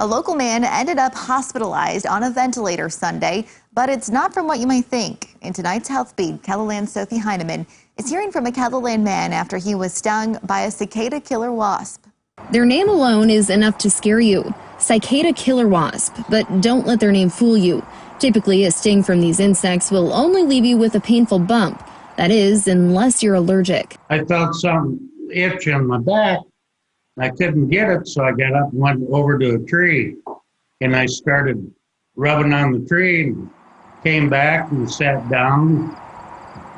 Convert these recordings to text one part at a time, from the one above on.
A local man ended up hospitalized on a ventilator Sunday, but it's not from what you might think. In tonight's Health Beat, KELOLAND's Sophie Heineman is hearing from a KELOLAND man after he was stung by a cicada killer wasp. Their name alone is enough to scare you. Cicada killer wasp, but don't let their name fool you. Typically, a sting from these insects will only leave you with a painful bump. That is, unless you're allergic. I felt some itch in my back. I couldn't get it, so I got up and went over to a tree. And I started rubbing on the tree and came back and sat down.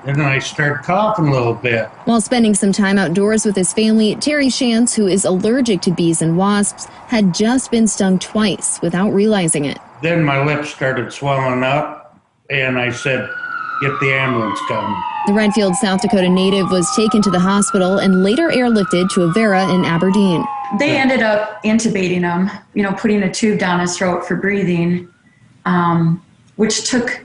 And then I started coughing a little bit. While spending some time outdoors with his family, Terry Shantz, who is allergic to bees and wasps, had just been stung twice without realizing it. Then my lips started swelling up, and I said, "Get the ambulance coming." The Redfield, South Dakota native was taken to the hospital and later airlifted to a Vera in Aberdeen. They ended up intubating him, putting a tube down his throat for breathing, which took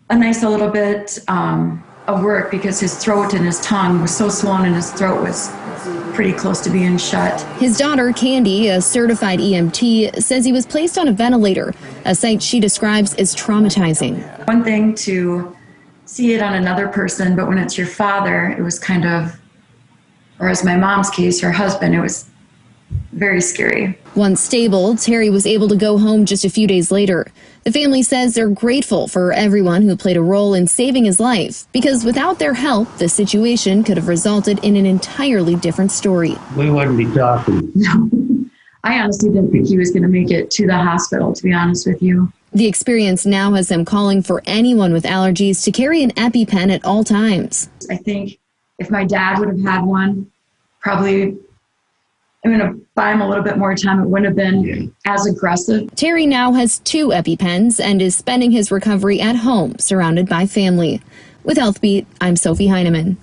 a nice little bit of work because his throat and his tongue was so swollen and his throat was pretty close to being shut. His daughter, Candy, a certified EMT, says he was placed on a ventilator, a sight she describes as traumatizing. One thing to see it on another person, but when it's your father, it was kind of, or as my mom's case, her husband, it was very scary. Once stable, Terry was able to go home just a few days later. The family says they're grateful for everyone who played a role in saving his life, because without their help, the situation could have resulted in an entirely different story. We wouldn't be talking. No, I honestly didn't think he was going to make it to the hospital, to be honest with you. The experience now has them calling for anyone with allergies to carry an EpiPen at all times. I think if my dad would have had one, probably I'm going to buy him a little bit more time. It wouldn't have been as aggressive. Terry now has 2 EpiPens and is spending his recovery at home, surrounded by family. With HealthBeat, I'm Sophie Heineman.